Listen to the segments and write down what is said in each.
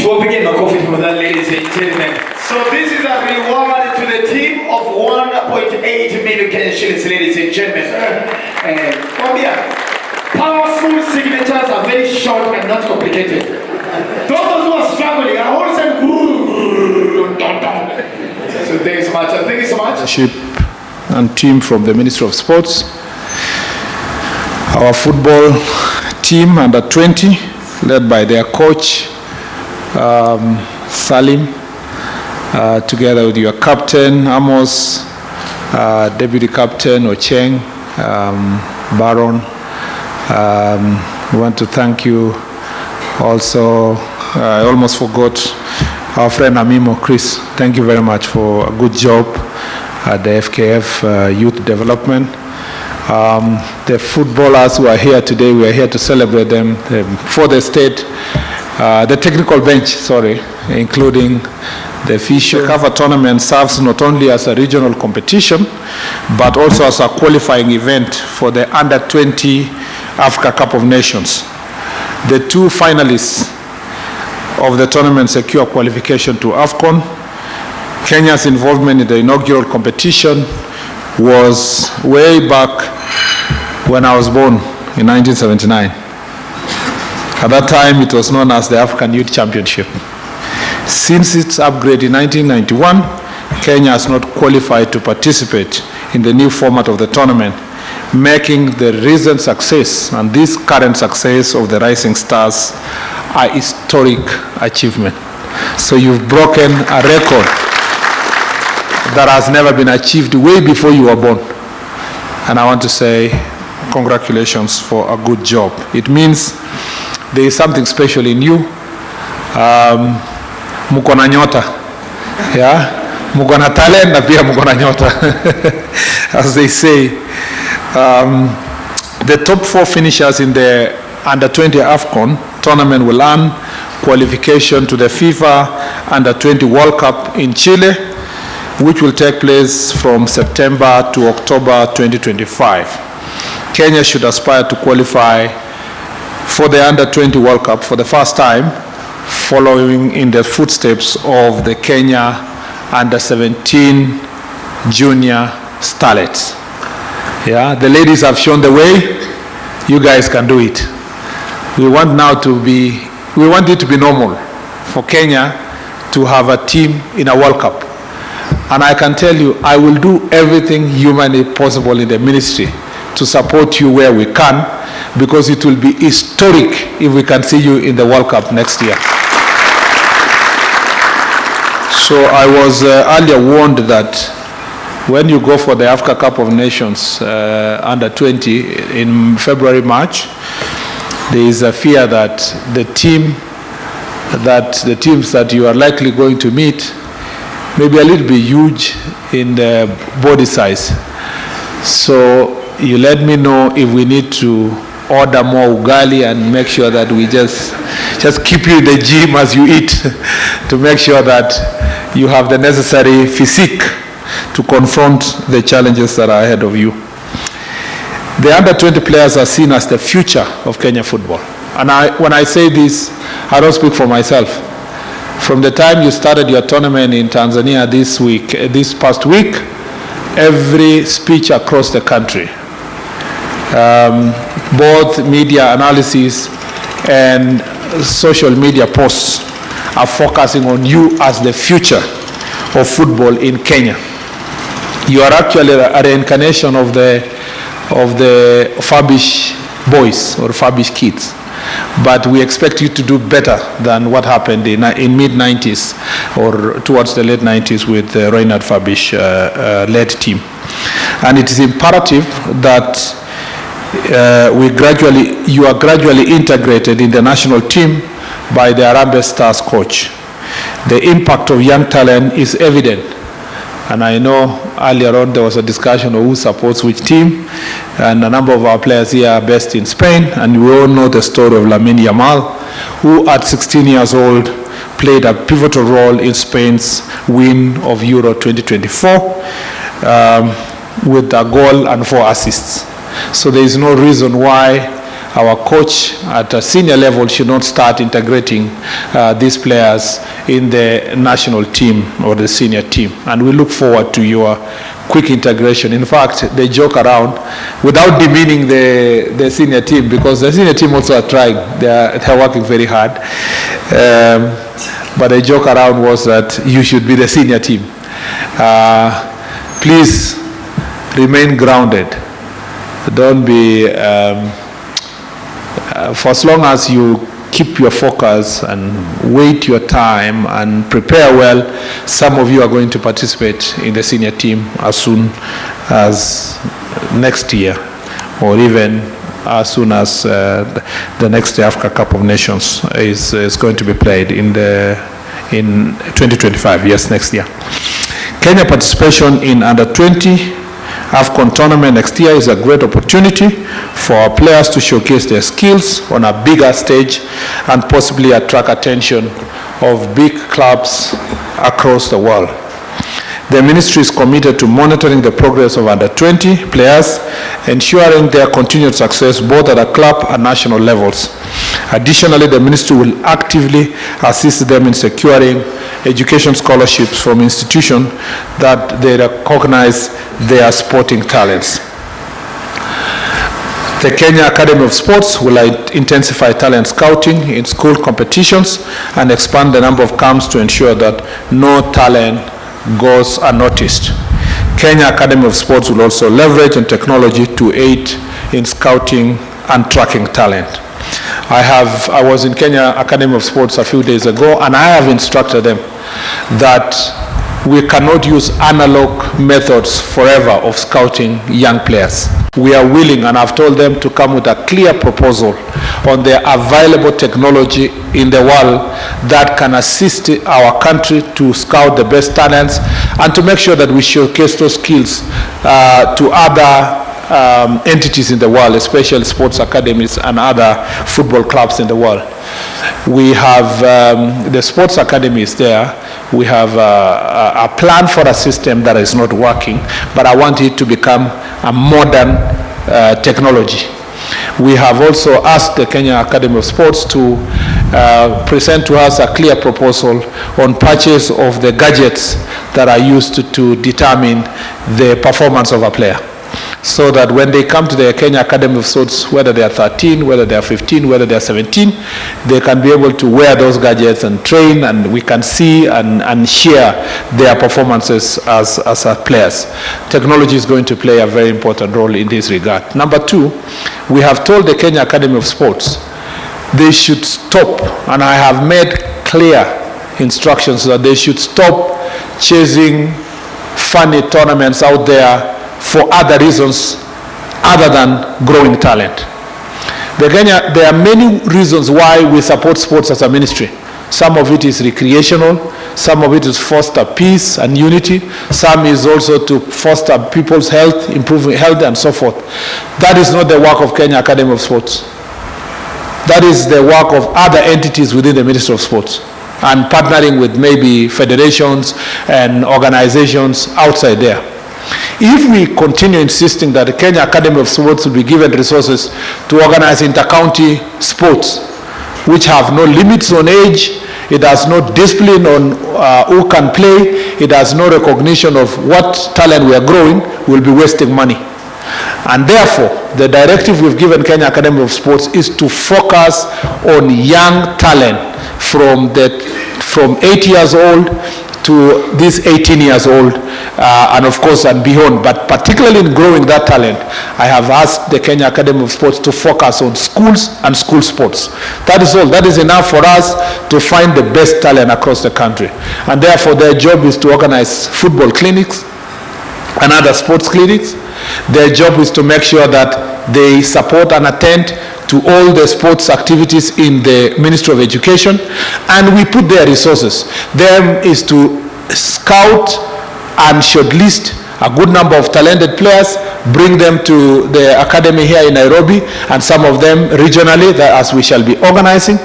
To begin, makofi for that, ladies and gentlemen. So this is a reward to the team of 1.8 million Kenyan shillings, ladies and gentlemen. And powerful signatures are very short and not complicated. Those who are struggling are all saying, so thank you so much. Thank you so much. Leadership and team from the Ministry of Sports, our football team under 20, led by their coach Salim, together with your captain Amos, deputy captain Ocheng, Baron. We want to thank you also. I almost forgot our friend Amimo, Chris. Thank you very much for a good job at the FKF Youth Development. The footballers who are here today, we are here to celebrate them for the state, the technical bench, sorry, including the official. The CAF tournament serves not only as a regional competition, but also as a qualifying event for the Under-20 Africa Cup of Nations. The two finalists of the tournament secure qualification to AFCON. Kenya's involvement in the inaugural competition was way back when I was born in 1979. At that time, it was known as the African Youth Championship. Since its upgrade in 1991, Kenya has not qualified to participate in the new format of the tournament, making the recent success and this current success of the Rising Stars a historic achievement. So you've broken a record that has never been achieved way before you were born. And I want to say congratulations for a good job. It means there is something special in you. Muko na nyota. Yeah? Muko na talent na pia muko na nyota. As they say. The top 4 finishers in the Under-20 AFCON tournament will earn qualification to the FIFA Under-20 World Cup in Chile, which will take place from September to October 2025. Kenya should aspire to qualify for the Under-20 World Cup for the first time, following in the footsteps of the Kenya Under-17 Junior Starlets. Yeah, the ladies have shown the way. You guys can do it. We want it to be normal for Kenya to have a team in a World Cup. And I can tell you, I will do everything humanly possible in the ministry to support you where we can, because it will be historic if we can see you in the World Cup next year. So I was earlier warned that when you go for the Africa Cup of Nations Under-20 in February, March, there is a fear that the teams that you are likely going to meet may be a little bit huge in the body size. So you let me know if we need to order more ugali and make sure that we just keep you in the gym as you eat to make sure that you have the necessary physique to confront the challenges that are ahead of you. The Under-20 players are seen as the future of Kenya football. And when I say this, I don't speak for myself. From the time you started your tournament in Tanzania this past week, every speech across the country, both media analysis and social media posts are focusing on you as the future of football in Kenya. You are actually a reincarnation of the Fabish boys or Fabish kids. But we expect you to do better than what happened in mid-90s or towards the late 90s with the Reinhard Fabish led team. And it is imperative that you are gradually integrated in the national team by the Harambee Stars coach. The impact of young talent is evident. And I know earlier on there was a discussion of who supports which team, and a number of our players here are based in Spain, and we all know the story of Lamine Yamal, who at 16 years old played a pivotal role in Spain's win of Euro 2024 with a goal and 4 assists. So there is no reason why our coach at a senior level should not start integrating these players in the national team or the senior team. And we look forward to your quick integration. In fact, they joke around without demeaning the senior team, because the senior team also are trying. They're working very hard. But the joke around was that you should be the senior team. Please remain grounded. Don't be, for as long as you keep your focus and wait your time and prepare well, some of you are going to participate in the senior team as soon as next year, or even as soon as the next Africa Cup of Nations is going to be played in 2025, yes, next year. Kenya participation in under-20 AFCON tournament next year is a great opportunity for our players to showcase their skills on a bigger stage and possibly attract attention of big clubs across the world. The ministry is committed to monitoring the progress of under-20 players, ensuring their continued success both at a club and national levels. Additionally, the ministry will actively assist them in securing education scholarships from institutions that they recognize their sporting talents. The Kenya Academy of Sports will intensify talent scouting in school competitions and expand the number of camps to ensure that no talent goes unnoticed. Kenya Academy of Sports will also leverage on technology to aid in scouting and tracking talent. I was in Kenya Academy of Sports a few days ago, and I have instructed them that we cannot use analog methods forever of scouting young players. We are willing, and I've told them to come with a clear proposal on the available technology in the world that can assist our country to scout the best talents and to make sure that we showcase those skills to other entities in the world, especially sports academies and other football clubs in the world. We have the sports academies there. We have a plan for a system that is not working, but I want it to become a modern technology. We have also asked the Kenya Academy of Sports to present to us a clear proposal on purchase of the gadgets that are used to determine the performance of a player, so that when they come to the Kenya Academy of Sports, whether they are 13, whether they are 15, whether they are 17, they can be able to wear those gadgets and train, and we can see and share their performances as players. Technology is going to play a very important role in this regard. Number two, we have told the Kenya Academy of Sports they should stop, and I have made clear instructions that they should stop chasing funny tournaments out there for other reasons other than growing talent. There are many reasons why we support sports as a ministry. Some of it is recreational, some of it is foster peace and unity, some is also to foster people's health, improving health and so forth. That is not the work of Kenya Academy of Sports. That is the work of other entities within the Ministry of Sports and partnering with maybe federations and organizations outside there. If we continue insisting that the Kenya Academy of Sports will be given resources to organize inter-county sports, which have no limits on age, it has no discipline on who can play, it has no recognition of what talent we are growing, we'll be wasting money. And therefore, the directive we've given Kenya Academy of Sports is to focus on young talent from 8 years old to these 18 years old, and of course and beyond, but particularly in growing that talent, I have asked the Kenya Academy of Sports to focus on schools and school sports. That is all. That is enough for us to find the best talent across the country. And therefore their job is to organize football clinics and other sports clinics. Their job is to make sure that they support and attend to all the sports activities in the Ministry of Education, and we put their resources. Them is to scout and shortlist a good number of talented players, bring them to the academy here in Nairobi, and some of them regionally, as we shall be organizing,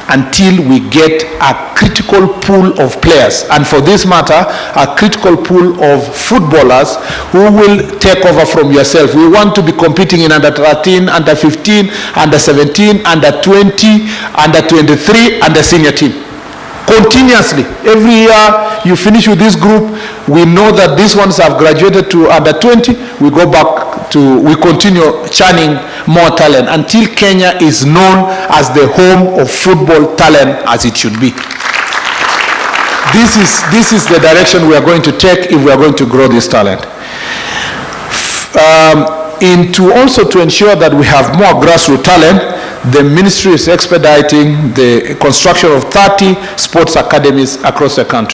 until we get a critical pool of players, and for this matter, a critical pool of footballers who will take over from yourself. We want to be competing in under 13, under 15, under 17, under 20, under 23, and the senior team. Continuously, every year you finish with this group, we know that these ones have graduated to under 20, we go back to, we continue churning more talent until Kenya is known as the home of football talent as it should be. This is the direction we are going to take if we are going to grow this talent. To ensure that we have more grassroots talent, the ministry is expediting the construction of 30 sports academies across the country.